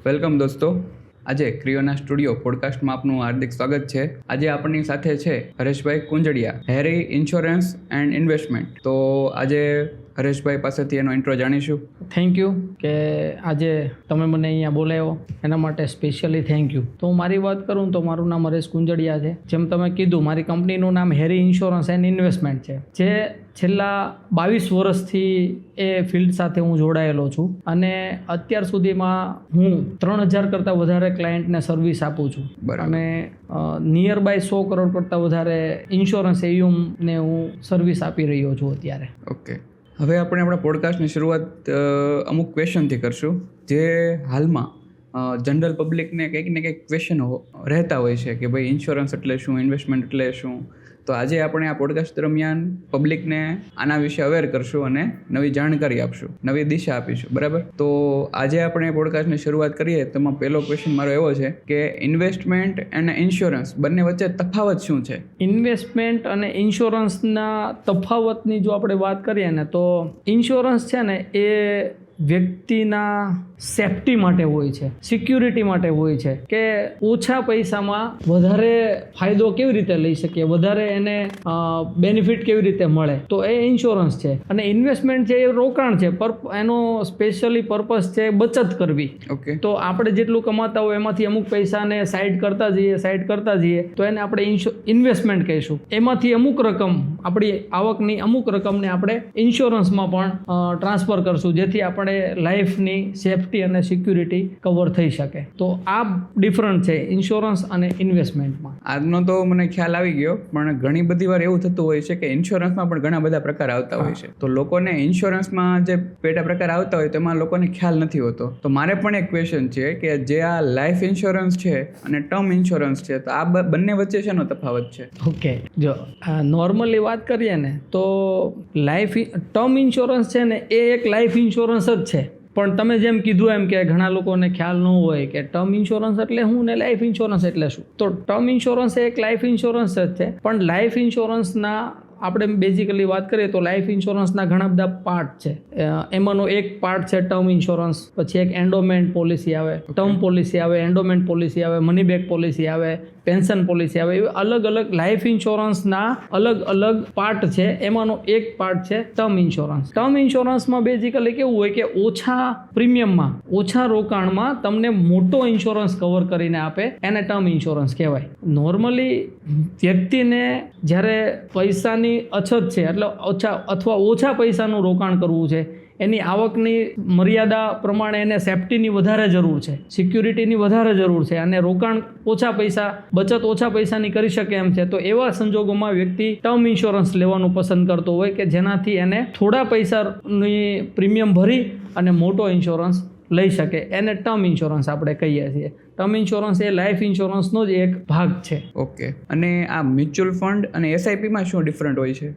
Welcome દોસ્તો. આજે ક્રિયોના studio પોડકાસ્ટમાં આપનું હાર્દિક સ્વાગત છે. આજે આપણી સાથે છે હરેશભાઈ કુંજડિયા, હેરી ઇન્સ્યોરન્સ એન્ડ ઇન્વેસ્ટમેન્ટ. તો આજે હરેશભાઈ પાસેથી એનો ઇન્ટ્રો જાણીશું. થેન્ક યુ કે આજે તમે મને અહીંયા બોલાવ્યો, એના માટે સ્પેશિયલી થેન્ક યુ. તો હું મારી વાત કરું તો મારું નામ હરેશ કુંજડિયા છે. જેમ તમે કીધું, મારી કંપનીનું નામ હેરી ઇન્સ્યોરન્સ એન્ડ ઇન્વેસ્ટમેન્ટ છે, જે છેલ્લા 22 વર્ષથી એ ફિલ્ડ સાથે હું જોડાયેલો છું અને અત્યાર સુધીમાં હું 3000 કરતાં વધારે ક્લાયન્ટને સર્વિસ આપું છું. અને નિયર બાય 100 કરોડ કરતાં વધારે ઇન્સ્યોરન્સ એયુમને હું સર્વિસ આપી રહ્યો છું અત્યારે. ઓકે, હવે આપણે આપણા પોડકાસ્ટની શરૂઆત અમુક ક્વેશ્ચનથી કરશું, જે હાલમાં જનરલ પબ્લિકને કંઈક ને કંઈક ક્વેશ્ચનો રહેતા હોય છે કે ભાઈ ઇન્સ્યોરન્સ એટલે શું, ઇન્વેસ્ટમેન્ટ એટલે શું. તો આજે આપણે આ પોડકાસ્ટ દરમિયાન પબ્લિકને આના વિશે અવેર કરશું અને નવી જાણકારી આપશું, નવી દિશા આપીશું. બરાબર? તો આજે આપણે પોડકાસ્ટની શરૂઆત કરીએ. તેમાં પહેલો ક્વેશ્ચન મારો એવો છે કે ઇન્વેસ્ટમેન્ટ અને ઇન્સ્યોરન્સ બંને વચ્ચે તફાવત શું છે? ઇન્વેસ્ટમેન્ટ અને ઇન્સ્યોરન્સના તફાવતની જો આપણે વાત કરીએ ને, તો ઇન્સ્યોરન્સ છે ને એ વ્યક્તિના સેફટી માટે હોય છે, સિક્યુરિટી માટે હોય છે કે ઓછા પૈસામાં વધારે ફાયદો કેવી રીતે લઈ શકીએ, વધારે એને બેનિફિટ કેવી રીતે મળે, તો એ ઇન્સ્યોરન્સ છે. અને ઇન્વેસ્ટમેન્ટ છે એ રોકાણ છે, એનો સ્પેશિયલી પર્પઝ છે બચત કરવી. ઓકે, તો આપણે જેટલું કમાતા હોય એમાંથી અમુક પૈસાને સાઈડ કરતા જઈએ તો એને આપણે ઇન્વેસ્ટમેન્ટ કહીશું. એમાંથી અમુક રકમ, આપણી આવકની અમુક રકમને આપણે ઇન્સ્યોરન્સમાં પણ ટ્રાન્સફર કરશું, જેથી આપણે લાઈફની સેફટી અને સિક્યુરિટી કવર થઈ શકે. તો આ ડિફરન્ટ છે ઇન્સ્યોરન્સ અને ઇન્વેસ્ટમેન્ટમાં. આજનો તો મને ખ્યાલ આવી ગયો, પણ ઘણી બધી વાર એવું થતું હોય છે કે ઇન્સ્યોરન્સમાં પણ ઘણા બધા પ્રકાર આવતા હોય છે. તો લોકોને ઇન્સ્યોરન્સમાં જે પેટા પ્રકાર આવતા હોય તેમાં લોકોને ખ્યાલ નથી હોતો. તો મારે પણ એક ક્વેશ્ચન છે કે જે આ લાઈફ ઇન્સ્યોરન્સ છે અને ટર્મ ઇન્સ્યોરન્સ છે, તો આ બંને વચ્ચે શેનો તફાવત છે? ઓકે, જો નોર્મલી વાત કરીએ ને તો ટર્મ ઇન્સ્યોરન્સ છે ને એ એક લાઈફ ઇન્સ્યોરન્સ જ છે. પણ તમે જેમ કીધું એમ કે ઘણા લોકોને ખ્યાલ ન હોય કે ટર્મ ઇન્સ્યોરન્સ એટલે શું ને લાઈફ ઇન્સ્યોરન્સ એટલે શું. તો ટર્મ ઇન્સ્યોરન્સ એક લાઈફ ઇન્સ્યોરન્સ જ છે. પણ લાઈફ ઇન્સ્યોરન્સના આપણે બેઝિકલી વાત કરીએ તો લાઈફ ઇન્સ્યોરન્સના ઘણા બધા પાર્ટ છે. એમાંનો એક પાર્ટ છે ટર્મ ઇન્સ્યોરન્સ, પછી એક એન્ડોમેન્ટ પોલિસી આવે, ટર્મ પોલિસી આવે, એન્ડોમેન્ટ પોલિસી આવે, મની બેક પોલિસી આવે, પેન્શન પોલિસી આવે. એવી અલગ અલગ લાઈફ ઇન્સ્યોરન્સના અલગ અલગ પાર્ટ છે. એમાંનો એક પાર્ટ છે ટર્મ ઇન્સ્યોરન્સ. ટર્મ ઇન્સ્યોરન્સમાં બેઝિકલી કેવું હોય કે ઓછા પ્રીમિયમમાં, ઓછા રોકાણમાં તમને મોટો ઇન્સ્યોરન્સ કવર કરીને આપે, એને ટર્મ ઇન્સ્યોરન્સ કહેવાય. નોર્મલી વ્યક્તિને જ્યારે પૈસાની અછત છે, એટલે ઓછા પૈસાનું રોકાણ કરવું છે, એની આવકની મર્યાદા પ્રમાણે એને સેફટીની વધારે જરૂર છે, સિક્યુરિટીની વધારે જરૂર છે, અને રોકાણ બચત ઓછા પૈસાની કરી શકે એમ છે. તો એવા સંજોગોમાં વ્યક્તિ ટર્મ ઇન્સ્યોરન્સ લેવાનું પસંદ કરતો હોય કે જેનાથી એને થોડા પૈસાની પ્રીમિયમ ભરી અને મોટો ઇન્સ્યોરન્સ લઈ શકે. એને ટર્મ ઇન્સ્યોરન્સ આપણે કહીએ છીએ. ટર્મ ઇન્સ્યોરન્સ એ લાઈફ ઇન્સ્યોરન્સનો જ એક ભાગ છે. ઓકે, અને આ મ્યુચ્યુઅલ ફંડ અને એસઆઈપીમાં શું ડિફરન્ટ હોય છે?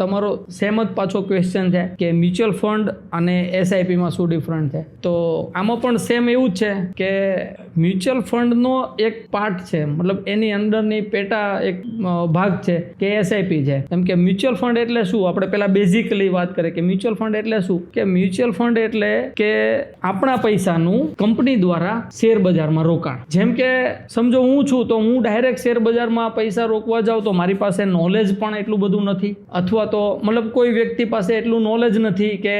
તમારો સેમ જ પાછો ક્વેશ્ચન છે કે મ્યુચ્યુઅલ ફંડ અને એસઆઈપીમાં શું ડિફરન્ટ છે. તો આમાં પણ સેમ એવું જ છે કે મ્યુચ્યુઅલ ફંડનો એક પાર્ટ છે, મતલબ એની અંદરની પેટા એક ભાગ છે કે એસઆઈપી છે. એમ કે મ્યુચ્યુઅલ ફંડ એટલે શું, આપણે પહેલાં બેઝિકલી વાત કરીએ કે મ્યુચ્યુઅલ ફંડ એટલે શું. કે મ્યુચ્યુઅલ ફંડ એટલે કે આપણા પૈસાનું કંપની દ્વારા શેર બજારમાં રોકાણ. જેમ કે સમજો હું છું તો હું ડાયરેક્ટ શેર બજારમાં પૈસા રોકવા જાઉં તો મારી પાસે નોલેજ પણ એટલું બધું નથી, અથવા તો મતલબ કોઈ વ્યક્તિ પાસે એટલું નોલેજ નથી કે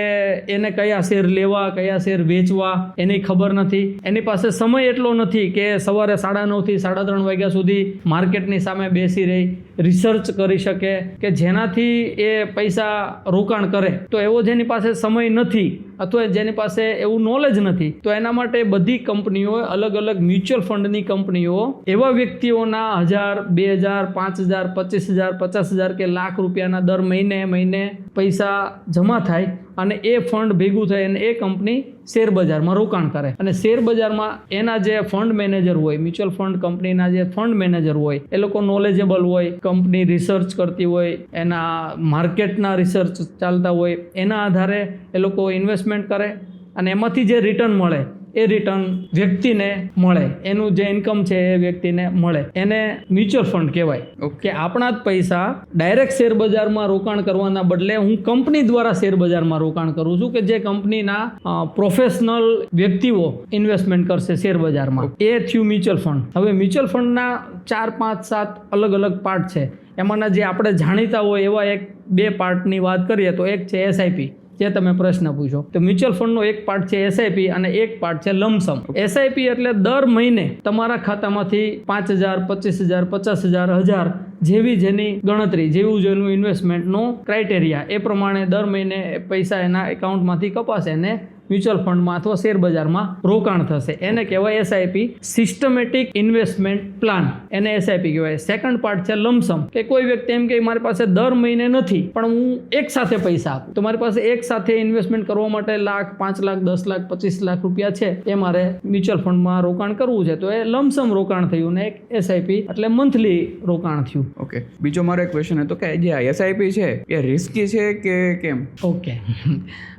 એને કયા શેર લેવા, કયા શેર વેચવા, એની ખબર નથી. એની પાસે સમય એટલો નથી કે સવારે 9:30 થી 3:30 વાગ્યા સુધી માર્કેટની સામે બેસી રહી રિસર્ચ કરી શકે કે જેનાથી એ પૈસા રોકાણ કરે. તો એવો જેની પાસે સમય નથી અથવા જેની પાસે એવું નોલેજ નથી, તો એના માટે બધી કંપનીઓ, અલગ અલગ મ્યુચ્યુઅલ ફંડની કંપનીઓ એવા વ્યક્તિઓના 1000, 2000, 5000, 25000, 50000 કે લાખ રૂપિયાના દર મહિને પૈસા જમા થાય અને એ ફંડ ભેગું થાય અને એ કંપની શેર બજારમાં રોકાણ કરે. અને શેર બજારમાં એના જે ફંડ મેનેજર હોય, મ્યુચ્યુઅલ ફંડ કંપનીના જે ફંડ મેનેજર હોય, એ લોકો નોલેજેબલ હોય, કંપની રિસર્ચ કરતી હોય, એના માર્કેટના રિસર્ચ ચાલતા હોય, એના આધારે એ લોકો ઇન્વેસ્ટમેન્ટ કરે અને એમાંથી જે રિટર્ન મળે એ રિટર્ન વ્યક્તિને મળે, એનું જે ઇન્કમ છે એ વ્યક્તિને મળે, એને મ્યુચ્યુઅલ ફંડ કહેવાય. કે આપણા જ પૈસા ડાયરેક્ટ શેર બજારમાં રોકાણ કરવાના બદલે હું કંપની દ્વારા શેર બજારમાં રોકાણ કરું છું, કે જે કંપનીના પ્રોફેશનલ વ્યક્તિઓ ઇન્વેસ્ટમેન્ટ કરશે શેર બજારમાં, એ થયું મ્યુચ્યુઅલ ફંડ. હવે મ્યુચ્યુઅલ ફંડના 4, 5, 7 અલગ અલગ પાર્ટ છે. એમાંના જે આપણે જાણીતા હોય એવા 1-2 પાર્ટની વાત કરીએ તો એક છે એસઆઈપી, જે તમે પ્રશ્ન પૂછો. તો મ્યુચ્યુઅલ ફંડનો એક પાર્ટ છે એસઆઈપી અને એક પાર્ટ છે લમસમ. એસઆઈપી એટલે દર મહિને તમારા ખાતામાંથી 5,000, 25,000, 50,000, 1,000 જેવી જેની ગણતરી, જેવું જેનું ઇન્વેસ્ટમેન્ટનો ક્રાઇટેરિયા, એ પ્રમાણે દર મહિને પૈસા એના એકાઉન્ટમાંથી કપાશે અને મ્યુચ્યુઅલ ફંડમાં અથવા શેર બજારમાં રોકાણ થશે. એને કહેવાય એસઆઈપી, સિસ્ટમેટિક ઇન્વેસ્ટમેન્ટ પ્લાન, એને એસઆઈપી કહેવાય. સેકન્ડ પાર્ટ છે લમસમ, કે કોઈ વ્યક્તિ એમ કે મારી પાસે દર મહિને નથી પણ હું એક સાથે પૈસા આપું, તો મારી પાસે એક સાથે ઇન્વેસ્ટમેન્ટ કરવા માટે લાખ, 5 લાખ, 10 લાખ, 25 લાખ રૂપિયા છે, એ મારે મ્યુચ્યુઅલ ફંડમાં રોકાણ કરવું છે, તો એ લમસમ રોકાણ થયું ને એક એસઆઈપી એટલે મંથલી રોકાણ થયું. ઓકે, બીજો મારો એક ક્વેશ્ચન હતો કે જે એસઆઈપી છે એ રિસ્કી છે કે કેમ? ઓકે,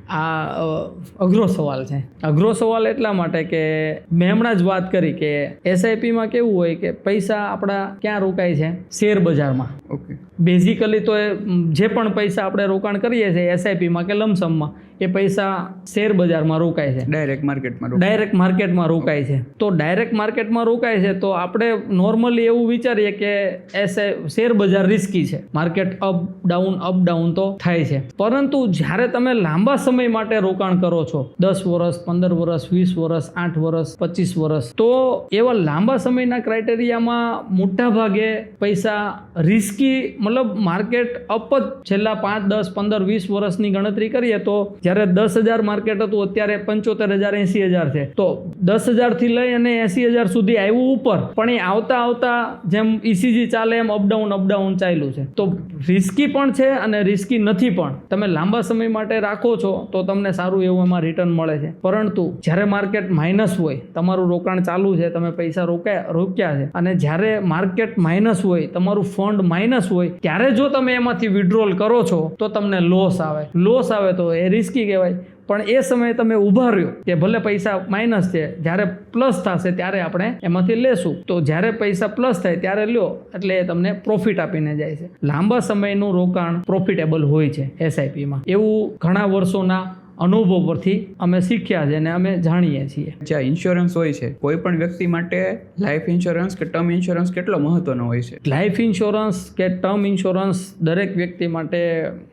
આ અઘરો સવાલ છે. અઘરો સવાલ એટલા માટે કે મેં હમણાં જ વાત કરી કે એસઆઈપીમાં કેવું હોય કે પૈસા આપણા ક્યાં રોકાય છે? શેર બજારમાં. ઓકે, બેઝિકલી તો એ જે પણ પૈસા આપણે રોકાણ કરીએ છીએ એસઆઈપીમાં કે લમસમમાં, એ પૈસા શેર બજારમાં રોકાય છે, ડાયરેક્ટ માર્કેટમાં રોકાય છે. તો ડાયરેક્ટ માર્કેટમાં રોકાય છે તો આપણે નોર્મલી એવું વિચારીએ કે શેર બજાર રિસ્કી છે, માર્કેટ અપ ડાઉન તો થાય છે. પરંતુ જ્યારે તમે લાંબા સમય માટે રોકાણ કરો છો, 10 વર્ષ, 15 વર્ષ, 20 વર્ષ, 8 વર્ષ, 25 વર્ષ, તો એવા લાંબા સમયના ક્રાઇટેરિયામાં મોટા ભાગે પૈસા રિસ્કી, મતલબ માર્કેટ અપ જ છેલ્લા 5, 10, 15, 20 વર્ષની ગણતરી કરીએ તો જ્યારે 10,000 માર્કેટ હતું અત્યારે 75,000, 80,000 છે. તો 10,000 થી લઈ અને 80,000 સુધી આવ્યું ઉપર, પણ એ આવતા જેમ ઇસીજી ચાલે એમ અપડાઉન ચાલ્યું છે. તો રિસ્કી પણ છે અને રિસ્કી નથી પણ. તમે લાંબા સમય માટે રાખો છો તો તમને સારું એવું એમાં રિટર્ન મળે છે. પરંતુ જ્યારે માર્કેટ માઇનસ હોય, તમારું રોકાણ ચાલુ છે, તમે પૈસા રોક્યા છે, અને જ્યારે માર્કેટ માઇનસ હોય, તમારું ફંડ માઇનસ હોય, ત્યારે જો તમે એમાંથી વિડ્રોલ કરો છો તો તમને લોસ આવે તો એ રિસ્કી કહેવાય. પણ એ સમયે તમે ઊભા રહ્યો કે ભલે પૈસા માઇનસ છે, જ્યારે પ્લસ થશે ત્યારે આપણે એમાંથી લેશું. તો જ્યારે પૈસા પ્લસ થાય ત્યારે લ્યો, એટલે એ તમને પ્રોફિટ આપીને જાય છે. લાંબા સમયનું રોકાણ પ્રોફિટેબલ હોય છે એસઆઈપીમાં. એવું ઘણા વર્ષોના અનુભવ પરથી અમે શીખ્યા છે અને અમે જાણીએ છીએ. જ્યાં ઇન્સ્યોરન્સ હોય છે, કોઈ પણ વ્યક્તિ માટે લાઈફ ઇન્સ્યોરન્સ કે ટર્મ ઇન્સ્યોરન્સ કેટલો મહત્વનો હોય છે? લાઈફ ઇન્સ્યોરન્સ કે ટર્મ ઇન્સ્યોરન્સ દરેક વ્યક્તિ માટે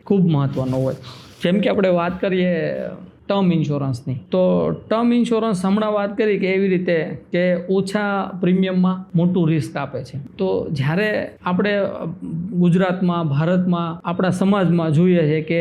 ખૂબ મહત્વનો હોય. જેમ કે આપણે વાત કરીએ ટર્મ ઇન્સ્યોરન્સની, તો ટર્મ ઇન્સ્યોરન્સ હમણાં વાત કરી કે એવી રીતે કે ઓછા પ્રીમિયમમાં મોટું રિસ્ક આપે છે. તો જ્યારે આપણે ગુજરાતમાં, ભારતમાં, આપણા સમાજમાં જોઈએ છે કે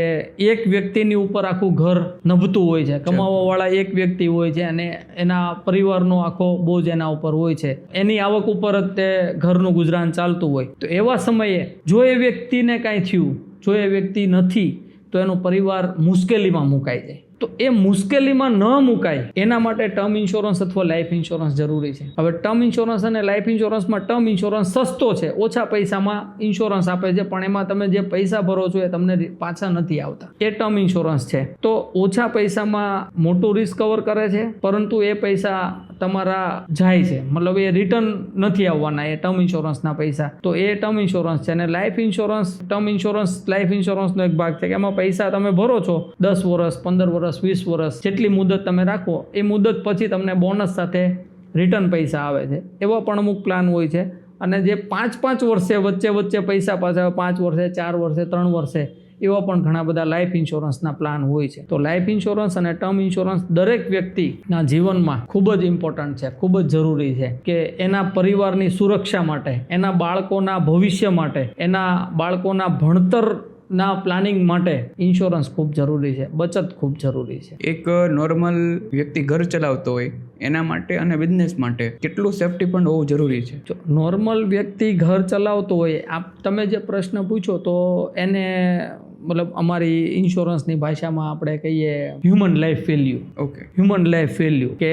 એક વ્યક્તિની ઉપર આખું ઘર નભતું હોય છે, કમાવાવાળા એક વ્યક્તિ હોય છે અને એના પરિવારનો આખો બોજ એના ઉપર હોય છે, એની આવક ઉપર જ તે ઘરનું ગુજરાન ચાલતું હોય. તો એવા સમયે જો એ વ્યક્તિને કાંઈ થયું, જો એ વ્યક્તિ નથી, તો એનો પરિવાર મુશ્કેલીમાં મુકાઈ જાય. તો એ મુશ્કેલીમાં ન મુકાય એના માટે ટર્મ ઇન્સ્યોરન્સ અથવા લાઈફ ઇન્સ્યોરન્સ જરૂરી છે. હવે ટર્મ ઇન્સ્યોરન્સ અને લાઈફ ઇન્સ્યોરન્સમાં ટર્મ ઇન્સ્યોરન્સ સસ્તો છે, ઓછા પૈસામાં ઇન્સ્યોરન્સ આપે છે, પણ એમાં તમે જે પૈસા ભરો છો એ તમને પાછા નથી આવતા. એ ટર્મ ઇન્સ્યોરન્સ છે. તો ઓછા પૈસામાં મોટું રિસ્ક કવર કરે છે, પરંતુ એ પૈસા તમારા જાય છે, મતલબ એ રિટર્ન નથી આવવાના એ ટર્મ ઇન્સ્યોરન્સના પૈસા. તો એ ટર્મ ઇન્સ્યોરન્સ છે. અને life insurance, term insurance life ઇન્સ્યોરન્સનો એક ભાગ છે કે એમાં પૈસા તમે ભરો છો 10 વર્ષ, 15 વર્ષ, 20 વર્ષ, જેટલી મુદત તમે રાખો એ મુદત પછી તમને બોનસ સાથે રિટર્ન પૈસા આવે છે. એવા પણ અમુક પ્લાન હોય છે. અને જે 5-5 વર્ષે વચ્ચે પૈસા પાછા 5 વર્ષે, 4 વર્ષે, 3 વર્ષે, એવા પણ ઘણા બધા લાઈફ ઇન્સ્યોરન્સના પ્લાન હોય છે. તો લાઈફ ઇન્સ્યોરન્સ અને ટર્મ ઇન્સ્યોરન્સ દરેક વ્યક્તિના જીવનમાં ખૂબ જ ઇમ્પોર્ટન્ટ છે, ખૂબ જ જરૂરી છે કે એના પરિવારની સુરક્ષા માટે, એના બાળકોના ભવિષ્ય માટે, એના બાળકોના ભણતરના પ્લાનિંગ માટે ઇન્સ્યોરન્સ ખૂબ જરૂરી છે, બચત ખૂબ જરૂરી છે. એક નોર્મલ વ્યક્તિ ઘર ચલાવતો હોય એના માટે અને બિઝનેસ માટે કેટલું સેફ્ટી ફંડ હોવું જરૂરી છે? જો નોર્મલ વ્યક્તિ ઘર ચલાવતો હોય, તમે જે પ્રશ્ન પૂછો તો એને મતલબ અમારી ઇન્સ્યોરન્સની ભાષામાં આપણે કહીએ human life value. Okay. Human life value કે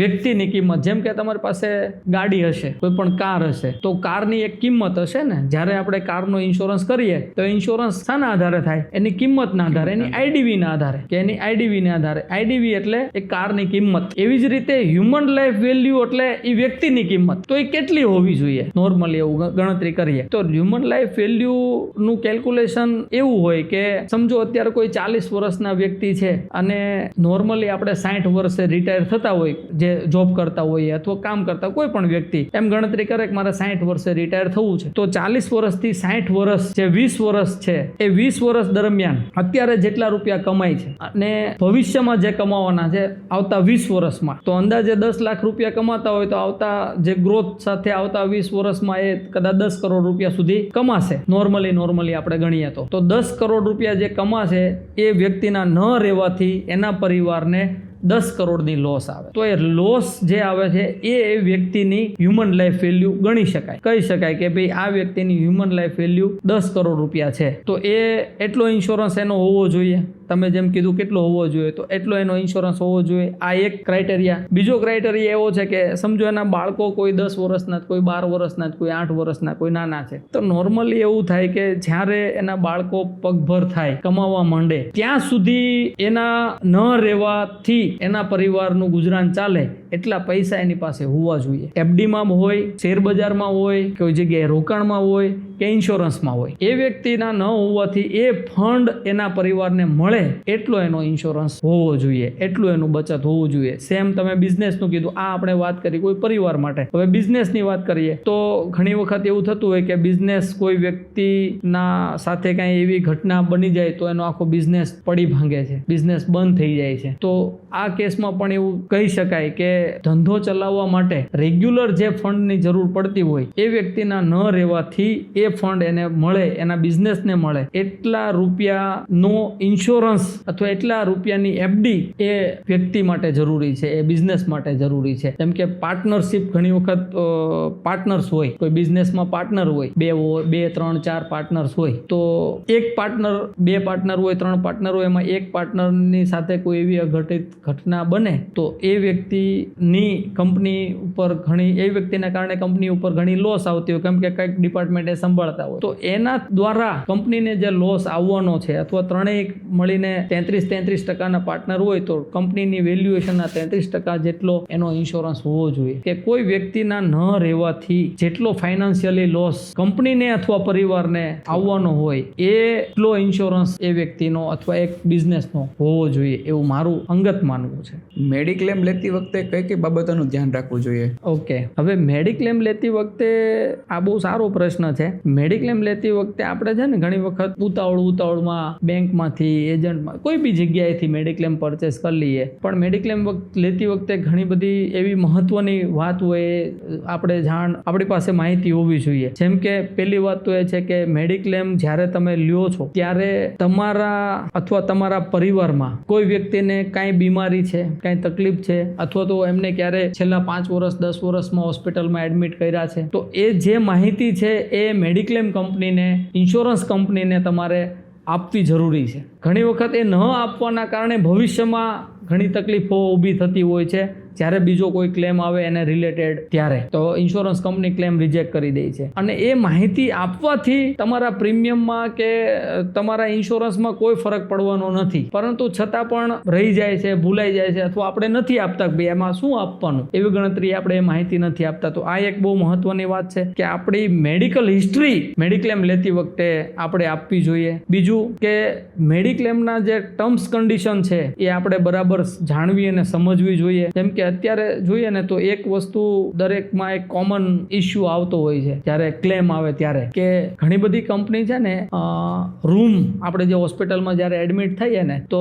વ્યક્તિની કિંમત. જેમ કે તમારી પાસે ગાડી હશે, કોઈ પણ કાર હશે, તો કારની એક કિંમત હશે ને. જ્યારે આપણે કારનો ઇન્સ્યોરન્સ કરીએ તો ઇન્સ્યોરન્સ શાના આધારે થાય? એની કિંમતના આધારે, એની આઈડીવીના આધારે કે એની આઈડીવીના આધારે. આઈડીવી એટલે એ કારની કિંમત. એવી જ રીતે હ્યુમન લાઈફ વેલ્યુ એટલે એ વ્યક્તિની કિંમત. તો એ કેટલી હોવી જોઈએ નોર્મલી એવું ગણતરી કરીએ તો હ્યુમન લાઈફ વેલ્યુ નું કેલ્ક્યુલેશન એવું હોય કે સમજો અત્યારે કોઈ 40 વર્ષના વ્યક્તિ છે અને નોર્મલી આપણે 60 વર્ષે રિટાયર થતા હોય, જે જોબ કરતા હોઈએ અથવા કામ કરતા કોઈ પણ વ્યક્તિ એમ ગણતરી કરે કે મારે 60 વર્ષે રિટાયર થવું છે, તો 40 વર્ષથી 60 વર્ષ જે 20 વર્ષ છે એ 20 વર્ષ દરમિયાન અત્યારે જેટલા રૂપિયા કમાય છે અને ભવિષ્યમાં જે કમાવાના છે આવતા 20 વર્ષમાં, તો અંદાજે 10 લાખ રૂપિયા કમાતા હોય તો આવતા જે ગ્રોથ સાથે આવતા 20 વર્ષમાં એ કદાચ 10 કરોડ રૂપિયા સુધી કમાશે. નોર્મલી આપણે ગણીએ તો 10 કરોડ રૂપિયા જે કમાશે એ વ્યક્તિના ન રહેવાથી એના પરિવારને 10 કરોડની લોસ આવે. તો એ લોસ જે આવે છે એ વ્યક્તિની હ્યુમન લાઈફ વેલ્યુ ગણી શકાય. કહી શકાય કે ભાઈ આ વ્યક્તિની હ્યુમન લાઈફ વેલ્યુ 10 કરોડ રૂપિયા છે, તો એ એટલો ઇન્સ્યોરન્સ એનો હોવો જોઈએ. તમે જેમ કીધું કેટલો હોવો જોઈએ, તો એટલો એનો ઇન્સ્યોરન્સ હોવો જોઈએ. આ એક ક્રાઇટેરિયા. બીજો ક્રાઇટેરિયા એવો છે કે સમજો એના બાળકો કોઈ 10 વર્ષના, કોઈ 12 વર્ષના, કોઈ 8 વર્ષના, કોઈ નાના છે, તો નોર્મલી એવું થાય કે જ્યારે એના બાળકો પગભર થાય, કમાવા માંડે, ત્યાં સુધી એના ન રહેવાથી એના પરિવારનું ગુજરાન ચાલે એટલા પૈસા એની પાસે હોવા જોઈએ. એફડીમાં હોય, શેર બજારમાં હોય, કોઈ જગ્યાએ રોકાણમાં હોય કે ઇન્સ્યોરન્સમાં હોય. એ વ્યક્તિના ન હોવાથી એ ફંડ એના પરિવારને મળે એટલો એનો ઇન્સ્યોરન્સ હોવો જોઈએ, એટલું એનું બચત હોવું જોઈએ. સેમ તમે બિઝનેસનું કીધું, આ આપણે વાત કરી કોઈ પરિવાર માટે. હવે બિઝનેસની વાત કરીએ તો ઘણી વખત એવું થતું હોય કે બિઝનેસ કોઈ વ્યક્તિના સાથે કાંઈ એવી ઘટના બની જાય તો એનો આખો બિઝનેસ પડી ભાંગે છે, બિઝનેસ બંધ થઈ જાય છે. તો આ કેસમાં પણ એવું કહી શકાય કે ધંધો ચલાવવા માટે રેગ્યુલર જે ફંડની જરૂર પડતી હોય એ વ્યક્તિના ન રહેવાથી એ ફંડ એને મળે, એના બિઝનેસને મળે એટલા રૂપિયાનો ઇન્સ્યોરન્સ અથવા એટલા રૂપિયાની એફડી એ વ્યક્તિ માટે જરૂરી છે, એ બિઝનેસ માટે જરૂરી છે. જેમ કે પાર્ટનરશિપ, ઘણી વખત પાર્ટનર્સ હોય, કોઈ બિઝનેસમાં પાર્ટનર હોય, 2, 3, 4 પાર્ટનર્સ હોય, તો એક પાર્ટનર, 2 પાર્ટનર હોય, 3 પાર્ટનર હોય, એમાં એક પાર્ટનરની સાથે કોઈ એવી અઘટિત ઘટના બને તો એ વ્યક્તિની કંપની ઉપર એ વ્યક્તિના કારણે કંપની ઉપર ઘણી લોસ આવતી હોય, કેમ કે કંઈક ડિપાર્ટમેન્ટ એ સંભાળતા હોય, તો એના દ્વારા કંપનીને જે લોસ આવવાનો છે અથવા ત્રણેય મળીને 33% પાર્ટનર હોય તો કંપનીની વેલ્યુએશનના 33% જેટલો એનો ઇન્સ્યોરન્સ હોવો જોઈએ. કે કોઈ વ્યક્તિના ન રહેવાથી જેટલો ફાઇનાન્શિયલી લોસ કંપનીને અથવા પરિવારને આવવાનો હોય એટલો ઇન્સ્યોરન્સ એ વ્યક્તિનો અથવા એક બિઝનેસનો હોવો જોઈએ, એવું મારું અંગત માનવું છે. મેડિક્લેમ લેતી વખતે કઈ કઈ બાબતોનું ધ્યાન રાખવું જોઈએ? ઓકે, હવે મેડિક્લેમ લેતી વખતે આ બહુ સારો પ્રશ્ન છે. મેડિક્લેમ લેતી વખતે આપણે છે ને ઘણી વખત ઉતાવળમાં બેંકમાંથી, એજન્ટમાં, કોઈ બી જગ્યાએથી મેડિક્લેમ પરચેસ કરી લઈએ, પણ મેડિક્લેમ લેતી વખતે ઘણી બધી એવી મહત્વની વાત હોય, આપણી પાસે માહિતી હોવી જોઈએ. જેમ કે પહેલી વાત તો એ છે કે મેડિક્લેમ જ્યારે તમે લ્યો છો ત્યારે તમારા અથવા તમારા પરિવારમાં કોઈ વ્યક્તિને કાંઈ બીમારી છે, કાંઈ તકલીફ છે, અથવા તો એમને ક્યારે છેલ્લા 5 વર્ષ 10 વર્ષમાં હોસ્પિટલમાં એડમિટ કર્યા છે, તો એ જે માહિતી છે એ મેડિક્લેમ કંપનીને, ઇન્સ્યોરન્સ કંપનીને તમારે આપવી જરૂરી છે. ઘણી વખત એ ન આપવાના કારણે ભવિષ્યમાં ઘણી તકલીફો ઊભી થતી હોય છે. જ્યારે બીજો કોઈ ક્લેમ આવે એને રિલેટેડ, ત્યારે તો ઇન્સ્યોરન્સ કંપની ક્લેમ રિજેક્ટ કરી દે છે. અને એ માહિતી આપવાથી તમારા પ્રીમિયમમાં કે તમારા ઇન્સ્યોરન્સમાં કોઈ ફરક પડવાનો નથી, પરંતુ છતાં પણ રહી જાય છે, ભૂલાઈ જાય છે, અથવા આપણે નથી આપતા કે ભાઈ એમાં શું આપવાનું, એવી ગણતરી આપણે એ માહિતી નથી આપતા. તો આ એક બહુ મહત્વની વાત છે કે આપણી મેડિકલ હિસ્ટ્રી મેડિક્લેમ લેતી વખતે આપણે આપવી જોઈએ. બીજું કે મેડિક્લેમના જે ટર્મ્સ કન્ડિશન છે એ આપણે બરાબર જાણવી અને સમજવી જોઈએ. જેમ કે અત્યારે જોઈએ ને તો એક વસ્તુ દરેકમાં એક કોમન ઇસ્યુ આવતો હોય છે જ્યારે ક્લેમ આવે ત્યારે, કે ઘણી બધી કંપની છે ને રૂમ, આપણે જે હોસ્પિટલમાં જ્યારે એડમિટ થઈએ ને તો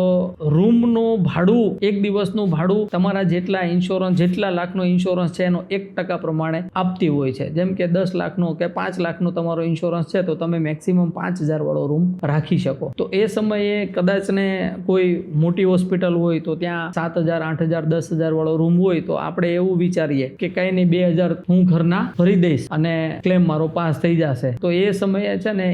રૂમનું ભાડું, એક દિવસનું ભાડું તમારા જેટલા લાખનો ઇન્સ્યોરન્સ છે એનો 1% પ્રમાણે આપતી હોય છે. જેમ કે 10 લાખનો કે 5 લાખનો તમારો ઇન્સ્યોરન્સ છે તો તમે મેક્સિમમ 5000 વાળો રૂમ રાખી શકો. તો એ સમયે કદાચ ને કોઈ મોટી હોસ્પિટલ હોય તો ત્યાં 7000, 8000, 10000 વાળો રૂમ હોય તો આપણે એવું વિચારીએ કે કંઈ નહીં 2000 હું ઘરના ભરી દઈશ અને ક્લેમ મારો પાસ થઈ જશે. તો એ સમયે છે ને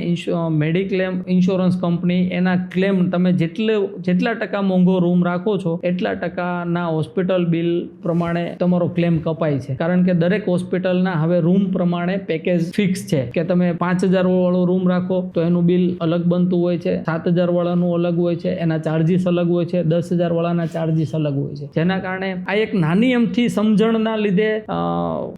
મેડિક્લેમ ઇન્સ્યોરન્સ કંપની એના ક્લેમ તમે જેટલા ટકા મોંઘો રૂમ રાખો છો એટલા ટકાના હોસ્પિટલ બિલ પ્રમાણે તમારો ક્લેમ કપાય છે. કારણ કે દરેક હોસ્પિટલના હવે રૂમ પ્રમાણે પેકેજ ફિક્સ છે કે તમે 5000 વાળો રૂમ રાખો તો એનું બિલ અલગ બનતું હોય છે, 7000 વાળાનું અલગ હોય છે, એના ચાર્જીસ અલગ હોય છે, 10000 વાળાના ચાર્જીસ અલગ હોય છે. જેના કારણે આ એક નાની એમથી સમજણના લીધે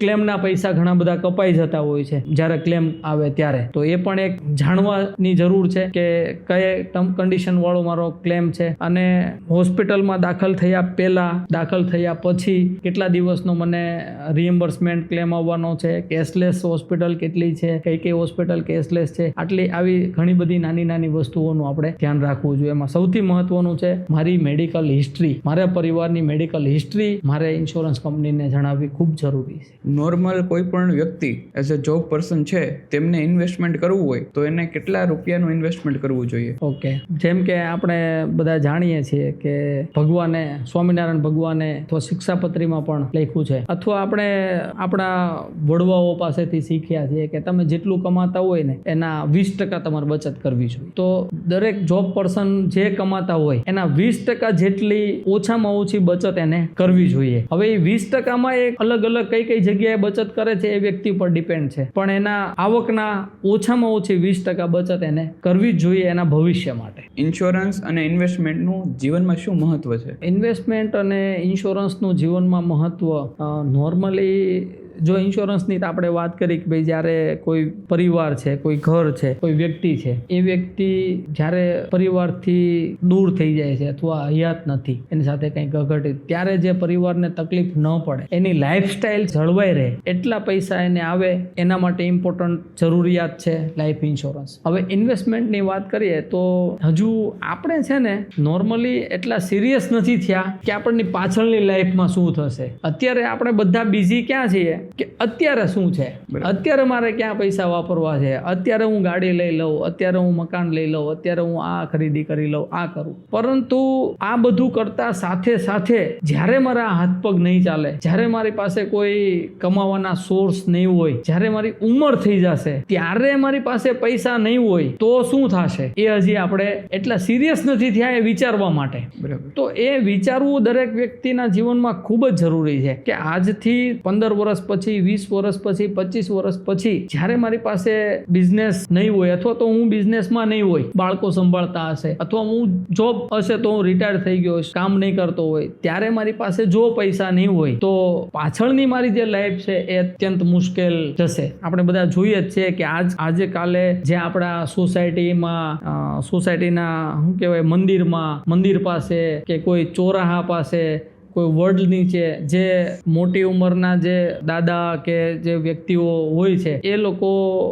ક્લેમના પૈસા ઘણા બધા કપાઈ જતા હોય છે જ્યારે ક્લેમ આવે ત્યારે. તો એ પણ એક જાણવાની જરૂર છે કે કઈ ટર્મ કન્ડિશન વાળો મારો ક્લેમ છે અને હોસ્પિટલમાં દાખલ થયા પહેલા, દાખલ થયા પછી કેટલા દિવસનો મને રિએમ્બર્સમેન્ટ ક્લેમ આવવાનો છે, કેશલેસ હોસ્પિટલ કેટલી છે, કઈ હોસ્પિટલ કેશલેસ છે, આટલી આવી ઘણી બધી નાની નાની વસ્તુઓનું આપણે ધ્યાન રાખવું જોઈએ. એમાં સૌથી મહત્વનું છે મારી મેડિકલ હિસ્ટ્રી, મારા પરિવારની મેડિકલ હિસ્ટ્રી મારે ઇન્સ્યોરન્સ કંપનીને જણાવવી ખૂબ જરૂરી છે. નોર્મલ કોઈ પણ વ્યક્તિ એઝ અ જોબ પર્સન છે તેમને ઇન્વેસ્ટમેન્ટ કરવું હોય તો એને કેટલા રૂપિયાનું ઇન્વેસ્ટમેન્ટ કરવું જોઈએ? ઓકે, જેમ કે આપણે બધા જાણીએ છીએ કે ભગવાને, સ્વામિનારાયણ ભગવાને અથવા શિક્ષાપત્રીમાં પણ લખ્યું છે અથવા આપણે આપણા વડવાઓ પાસેથી શીખ્યા છીએ કે તમે જેટલું કમાતા હોય ને એના 20% તમારે બચત કરવી જોઈએ. તો દરેક જોબ પર્સન જે કમાતા હોય એના 20% જેટલી ઓછામાં ઓછી બચત એને કરવી જોઈએ. હવે એ 20%માં એક અલગ અલગ કઈ જગ્યાએ બચત કરે છે એ વ્યક્તિ પર ડિપેન્ડ છે, પણ એના આવકના ઓછામાં ઓછી 20% બચત એને કરવી જ જોઈએ એના ભવિષ્ય માટે. ઇન્સ્યોરન્સ અને ઇન્વેસ્ટમેન્ટનું જીવનમાં શું મહત્વ છે? ઇન્વેસ્ટમેન્ટ અને ઇન્સ્યોરન્સનું જીવનમાં મહત્વ નોર્મલી જો ઇન્સ્યોરન્સની તો આપણે વાત કરી કે ભાઈ જ્યારે કોઈ પરિવાર છે, કોઈ ઘર છે, કોઈ વ્યક્તિ છે, એ વ્યક્તિ જ્યારે પરિવારથી દૂર થઈ જાય છે અથવા હયાત નથી, એની સાથે કંઈક અઘટિત, ત્યારે જે પરિવારને તકલીફ ન પડે, એની લાઈફસ્ટાઈલ જળવાઈ રહે એટલા પૈસા એને આવે, એના માટે ઇમ્પોર્ટન્ટ જરૂરિયાત છે લાઈફ ઇન્સ્યોરન્સ. હવે ઇન્વેસ્ટમેન્ટની વાત કરીએ તો હજુ આપણે છે ને નોર્મલી એટલા સિરિયસ નથી થયા કે આપણની પાછળની લાઈફમાં શું થશે. અત્યારે આપણે બધા બિઝી ક્યાં છીએ કે અત્યારે શું છે, અત્યારે મારે ક્યાં પૈસા વાપરવા છે, અત્યારે હું ગાડી લઈ લઉં, અત્યારે હું મકાન લઈ લઉં, અત્યારે હું આ ખરીદી કરી લઉં, આ કરું. પરંતુ આ બધું કરતા સાથે સાથે જ્યારે મારા હાથ પગ નહીં ચાલે, જ્યારે મારી પાસે કોઈ કમાવાના સોર્સ નહીં હોય, જ્યારે મારી ઉંમર થઈ જશે, ત્યારે મારી પાસે પૈસા નહીં હોય તો શું થશે એ હજી આપણે એટલા સિરિયસ નથી થયા એ વિચારવા માટે. બરાબર. તો એ વિચારવું દરેક વ્યક્તિના જીવનમાં ખૂબ જ જરૂરી છે કે આજથી 15 વર્ષ પછી, 20 વર્ષ પછી, 25 વર્ષ પછી જ્યારે મારી પાસે બિઝનેસ નહીં હોય અથવા તો હું બિઝનેસમાં નહીં હોય, બાળકો સંભાળતા હશે અથવા હું જોબ હશે તો હું રિટાયર થઈ ગયો હશે, કામ નહીં કરતો હોય, ત્યારે મારી પાસે જો પૈસા નહીં હોય તો પાછળની મારી જે લાઈફ છે એ અત્યંત મુશ્કેલ જશે. આપણે બધા જોઈએ જ છે કે આજે કાલે જે આપણા સોસાયટીમાં સોસાયટીના શું કહેવાય મંદિર પાસે કે કોઈ ચોરાહા પાસે, કોઈ વડ નીચે જે મોટી ઉંમરના જે દાદા કે જે વ્યક્તિઓ હોય છે એ લોકો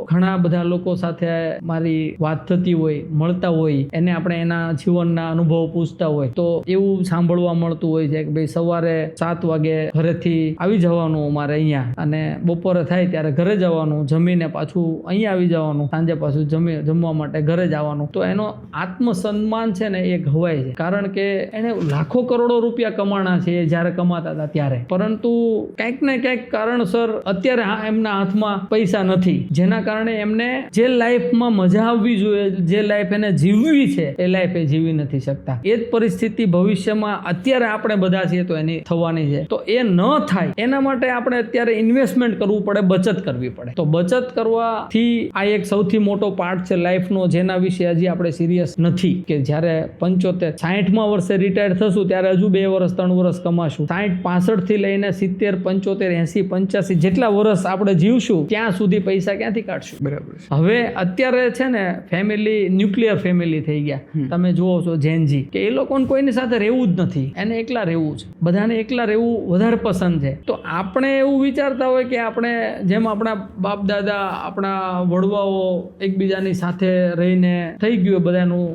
ઘણા બધા લોકો સાથે મારી વાત થતી હોય, મળતા હોય, એને આપણે એના જીવનના અનુભવ પૂછતા હોય તો એવું સાંભળવા મળતું હોય છે કે ભાઈ સવારે 7 વાગે ઘરેથી આવી જવાનું અમારે અહીંયા અને બપોરે થાય ત્યારે ઘરે જવાનું, જમીને પાછું અહીંયા આવી જવાનું, સાંજે પાછું જમવા માટે ઘરે જવાનું. તો એનો આત્મસન્માન છે ને એ ઘવાય છે, કારણ કે એને લાખો કરોડો રૂપિયા કમાણા છે જ્યારે કમાતા હતા ત્યારે, પરંતુ કંઈક ને કંઈક કારણસર અત્યારે એમના હાથમાં પૈસા નથી, જેના કારણે એમને જે લાઈફમાં મજા આવવી જોઈએ, જે લાઈફ એને જીવવી છે એ લાઈફ એ જીવી નથી શકતા. એ જ પરિસ્થિતિ ભવિષ્યમાં અત્યારે આપણે બધા છીએ તો એની થવાની છે. તો એ ન થાય એના માટે આપણે અત્યારે ઇન્વેસ્ટમેન્ટ કરવું પડે, બચત કરવી પડે. તો બચત કરવાથી આ એક સૌથી મોટો પાર્ટ છે લાઈફનો, જેના વિશે હજી આપણે સિરિયસ નથી કે જ્યારે 75, 60માં વર્ષે રિટાયર થશું ત્યારે હજુ 2 વર્ષ 3 વર્ષ કમાશું. 60, 65 થી લઈને 70, 75, 80, 85 જેટલા વર્ષ આપણે જીવશું ત્યાં સુધી પૈસા ક્યાંથી કાઢશું? બરાબર. હવે અત્યારે છે ને ફેમિલી, ન્યુક્લિયર ફેમિલી થઈ ગયા. તમે જુઓ છો જેનજી કે એ લોકોને કોઈની સાથે રહેવું જ નથી, એને એકલા રહેવું છે, બધાને એકલા રહેવું વધારે પસંદ છે. તો આપણે એવું વિચારતા હોય કે આપણે જેમ આપણા બાપ દાદા, આપણા વડવાઓ એકબીજાની સાથે રહીને થઈ ગયું બધાનું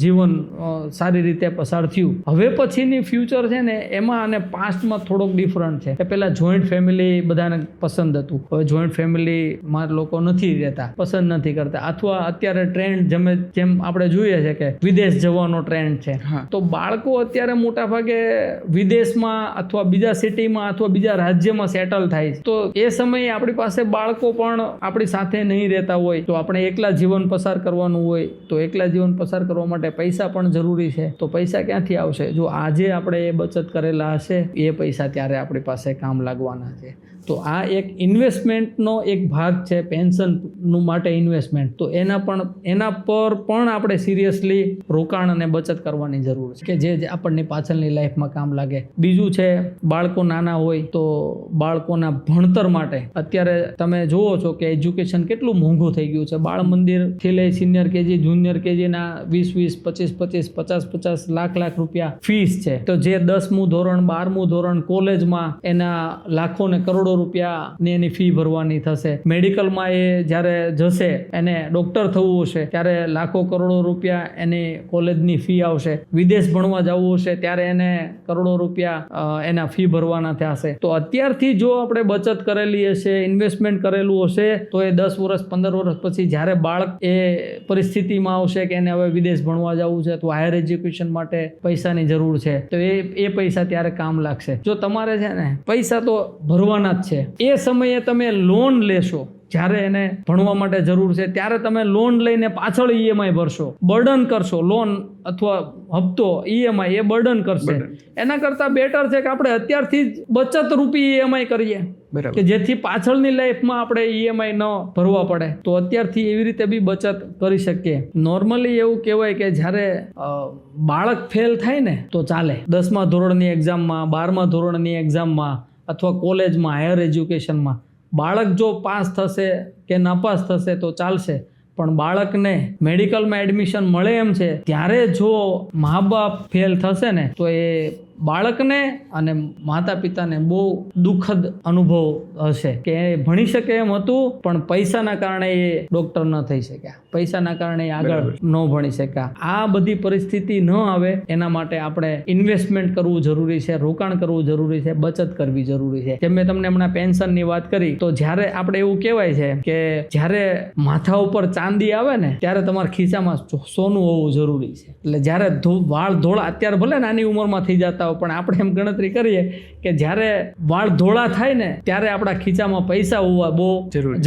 જીવન સારી રીતે પસાર થયું, હવે પછીની ફ્યુચર છે ને એમાં અને પાસ્ટમાં થોડોક ડિફરન્ટ છે કે પહેલાં જોઈન્ટ ફેમિલી બધાને પસંદ હતું. હવે જોઈન્ટ ફેમિલીમાં લોકો નથી રહેતા, પસંદ નથી કરતા. અથવા અત્યારે ટ્રેન્ડ જેમ આપણે જોઈએ છે કે વિદેશ જવાનો ટ્રેન્ડ છે. હા. તો બાળકો અત્યારે મોટા ભાગે વિદેશમાં અથવા બીજા સિટીમાં અથવા બીજા રાજ્યમાં સેટલ થાય છે. તો એ સમયે આપણી પાસે બાળકો પણ આપણી સાથે નહીં રહેતા હોય, તો આપણે એકલા જીવન પસાર કરવાનું હોય, તો એકલા જીવન પસાર કરવા માટે પૈસા પણ જરૂરી છે. તો પૈસા ક્યાંથી આવશે? જો આજે આપણે એ બચત કરેલા હશે એ પૈસા ત્યારે આપણી પાસે કામ લાગવાના છે. તો આ એક ઇન્વેસ્ટમેન્ટનો એક ભાગ છે, પેન્શનનું માટે ઇન્વેસ્ટમેન્ટ. તો એના પર પણ આપણે સિરિયસલી રોકાણ અને બચત કરવાની જરૂર છે કે જે આપણની પાછળની લાઈફમાં કામ લાગે. બીજું છે, બાળકો નાના હોય તો બાળકોના ભણતર માટે અત્યારે તમે જુઓ છો કે એજ્યુકેશન કેટલું મોંઘું થઈ ગયું છે. બાળ મંદિરથી લઈ સિનિયર કેજી, જુનિયર કેજીના 20, 25, 50 લાખ રૂપિયા ફીસ છે. તો જે 10મું ધોરણ, 12મું ધોરણ, કોલેજમાં એના લાખો ને કરોડો રૂપિયાની એની ફી ભરવાની થશે. મેડિકલમાં એ જ્યારે જશે, એને ડૉક્ટર થવું હશે ત્યારે લાખો કરોડો રૂપિયા એની કોલેજની ફી આવશે. વિદેશ ભણવા જવું હશે ત્યારે એને કરોડો રૂપિયા એના ફી ભરવાના થશે. તો અત્યારથી જો આપણે બચત કરેલી હશે, ઇન્વેસ્ટમેન્ટ કરેલું હશે, તો એ 10 વર્ષ 15 વર્ષ પછી જ્યારે બાળક એ પરિસ્થિતિમાં આવશે કે એને હવે વિદેશ ભણવા જવું છે, તો હાયર એજ્યુકેશન માટે પૈસાની જરૂર છે, તો એ પૈસા ત્યારે કામ લાગશે. જો તમારે છે ને પૈસા તો ભરવાના જ છે, એ સમયે તમે લોન લેશો, જ્યારે એને ભણવા માટે જરૂર છે ત્યારે તમે લોન લઈને પાછળ ઈએમઆઈ ભરશો, બર્ડન કરશો. લોન અથવા હપ્તો ઈએમઆઈ એ બર્ડન કરશે. એના કરતાં બેટર છે કે આપણે અત્યારથી જ બચત રૂપી ઈએમઆઈ કરીએ કે જેથી પાછળની લાઈફમાં આપણે ઈએમઆઈ ન ભરવા પડે. તો અત્યારથી એવી રીતે બી બચત કરી શકીએ. નોર્મલી એવું કહેવાય કે જ્યારે બાળક ફેલ થાય ને તો ચાલે, 10મા ધોરણની એક્ઝામમાં, 12મા ધોરણની એક્ઝામમાં અથવા કોલેજમાં, હાયર એજ્યુકેશનમાં બાળક જો પાસ થશે કે નાપાસ થશે તો ચાલશે. પણ બાળકને મેડિકલમાં એડમિશન મળે એમ છે ત્યારે જો મા બાપ ફેલ થશે ને તો એ બાળકને અને માતા પિતાને બહુ દુઃખદ અનુભવ હશે કે એ ભણી શકે એમ હતું પણ પૈસાના કારણે એ ડૉક્ટર ન થઈ શક્યા, પૈસાના કારણે એ આગળ ન ભણી શક્યા. આ બધી પરિસ્થિતિ ન આવે એના માટે આપણે ઇન્વેસ્ટમેન્ટ કરવું જરૂરી છે, રોકાણ કરવું જરૂરી છે, બચત કરવી જરૂરી છે. જેમ મેં તમને હમણાં પેન્શનની વાત કરી, તો જ્યારે આપણે એવું કહેવાય છે કે જ્યારે માથા ઉપર ચાંદી આવે ને ત્યારે તમારા ખિસ્સામાં સોનું હોવું જરૂરી છે. એટલે જ્યારે વાળ ધોળા, અત્યારે ભલે નાની ઉંમરમાં થઈ જતા પણ આપણે એમ ગણતરી કરીએ કે જ્યારે વાળ ધોળા થાય ને ત્યારે આપણા ખીચામાં પૈસા હોવા બહુ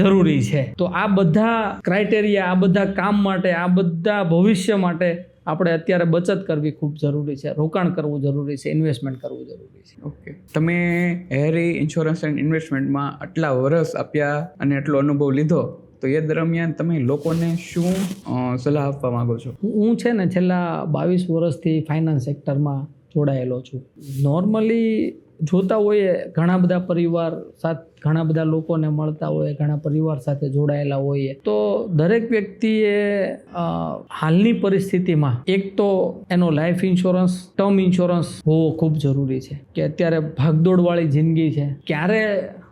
જરૂરી છે. તો આ બધા ક્રાઇટેરિયા, આ બધા કામ માટે, આ બધા ભવિષ્ય માટે આપણે અત્યારે બચત કરવી ખૂબ જરૂરી છે, રોકાણ કરવું જરૂરી છે, ઇન્વેસ્ટમેન્ટ કરવું જરૂરી છે. ઓકે, તમે હેરી ઇન્સ્યોરન્સ એન્ડ ઇન્વેસ્ટમેન્ટમાં આટલા વર્ષ આપ્યા અને આટલો અનુભવ લીધો, તો એ દરમિયાન તમે લોકોને શું સલાહ આપવા માંગો છો? હું છે ને છેલ્લા 22 વર્ષથી ફાઇનાન્સ સેક્ટરમાં જોડાયેલો છું. નોર્મલી જોતા હોઈએ ઘણા બધા પરિવાર સાથે, ઘણા બધા લોકોને મળતા હોય, ઘણા પરિવાર સાથે જોડાયેલા હોઈએ, તો દરેક વ્યક્તિએ હાલની પરિસ્થિતિમાં એક તો એનો લાઈફ ઇન્સ્યોરન્સ, ટર્મ ઇન્સ્યોરન્સ હોવો ખૂબ જરૂરી છે કે અત્યારે ભાગદોડવાળી જિંદગી છે, ક્યારે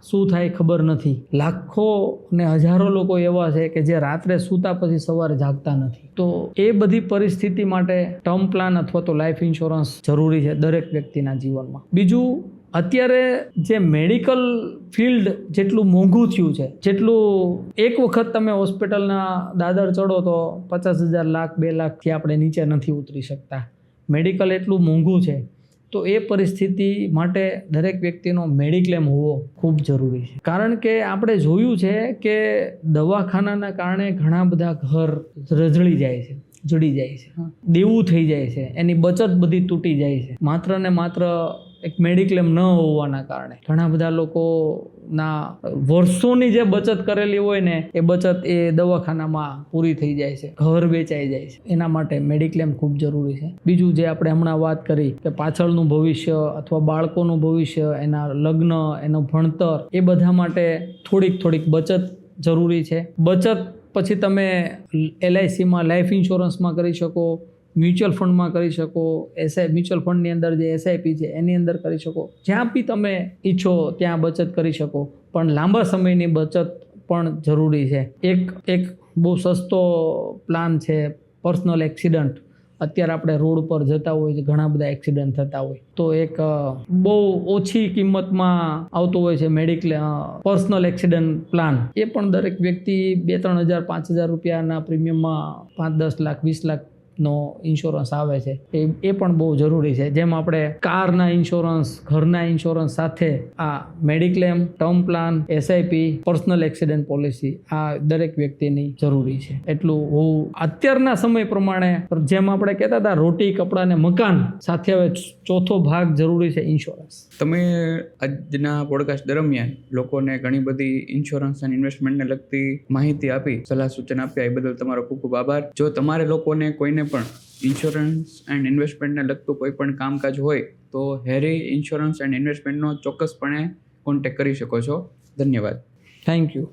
શું થાય ખબર નથી. લાખો ને હજારો લોકો એવા છે કે જે રાત્રે સૂતા પછી સવારે જાગતા નથી. તો એ બધી પરિસ્થિતિ માટે ટર્મ પ્લાન અથવા તો લાઈફ ઇન્સ્યોરન્સ જરૂરી છે દરેક વ્યક્તિના જીવનમાં. બીજું, અત્યારે જે મેડિકલ ફિલ્ડ જેટલું મોંઘું થયું છે, જેટલું એક વખત તમે હોસ્પિટલના દાદર ચડો તો 50,000, લાખ, 2 લાખથી આપણે નીચે નથી ઉતરી શકતા. મેડિકલ એટલું મોંઘું છે. તો એ પરિસ્થિતિ માટે દરેક વ્યક્તિનો મેડિક્લેમ હોવો ખૂબ જરૂરી છે. કારણ કે આપણે જોયું છે કે દવાખાનાના કારણે ઘણા બધા ઘર રઝળી જાય છે, જડી જાય છે, દેવું થઈ જાય છે, એની બચત બધી તૂટી જાય છે, માત્ર ને માત્ર એક મેડિક્લેમ ન હોવાના કારણે. ઘણા બધા લોકોના વર્ષોની જે બચત કરેલી હોય ને એ બચત એ દવાખાનામાં પૂરી થઈ જાય છે, ઘર વેચાઈ જાય છે. એના માટે મેડિક્લેમ ખૂબ જરૂરી છે. બીજું જે આપણે હમણાં વાત કરી કે પાછળનું ભવિષ્ય અથવા બાળકોનું ભવિષ્ય, એના લગ્ન, એનું ભણતર, એ બધા માટે થોડીક બચત જરૂરી છે. બચત પછી તમે LICમાં, લાઈફ ઇન્સ્યોરન્સમાં કરી શકો, મ્યુચ્યુઅલ ફંડમાં કરી શકો, મ્યુચ્યુઅલ ફંડની અંદર જે SIP છે એની અંદર કરી શકો, જ્યાં બી તમે ઈચ્છો ત્યાં બચત કરી શકો. પણ લાંબા સમયની બચત પણ જરૂરી છે. એક બહુ સસ્તો પ્લાન છે પર્સનલ એક્સિડન્ટ અત્યારે આપણે રોડ પર જતા હોય છે, ઘણા બધા એક્સિડન્ટ થતા હોય તો એક બહુ ઓછી કિંમતમાં આવતો હોય છે પર્સનલ એક્સિડન્ટ પ્લાન. એ પણ દરેક વ્યક્તિ 2-3 હજાર 5,000 રૂપિયાના પ્રીમિયમમાં 5-10 લાખ 20 લાખ નો ઇન્સ્યોરન્સ આવે છે. એ પણ બહુ જરૂરી છે. જેમ આપણે કારના ઇન્સ્યોરન્સ, ઘરના ઇન્સ્યોરન્સ સાથે આ mediclaim, term plan, SIP, personal accident policy આ દરેક વ્યક્તિની જરૂરી છે. એટલું હોવું અત્યારના સમય પ્રમાણે, જેમ આપણે કહેતા હતા રોટી, કપડાં ને મકાન સાથે હવે ચોથો ભાગ જરૂરી છે ઇન્સ્યોરન્સ. તમે આજના પોડકાસ્ટ દરમિયાન લોકોને ઘણી બધી ઇન્સ્યોરન્સ અને ઇન્વેસ્ટમેન્ટને લગતી માહિતી આપી, સલાહ સૂચન આપ્યા, એ બદલ તમારો ખૂબ ખૂબ આભાર. જો તમારે લોકોને કોઈને પણ ઇન્સ્યોરન્સ એન્ડ ઇન્વેસ્ટમેન્ટને લગતું કોઈ પણ કામકાજ હોય તો હેરી ઇન્સ્યોરન્સ એન્ડ ઇન્વેસ્ટમેન્ટનો ચોક્કસપણે કોન્ટેક્ટ કરી શકો છો. ધન્યવાદ. Thank you.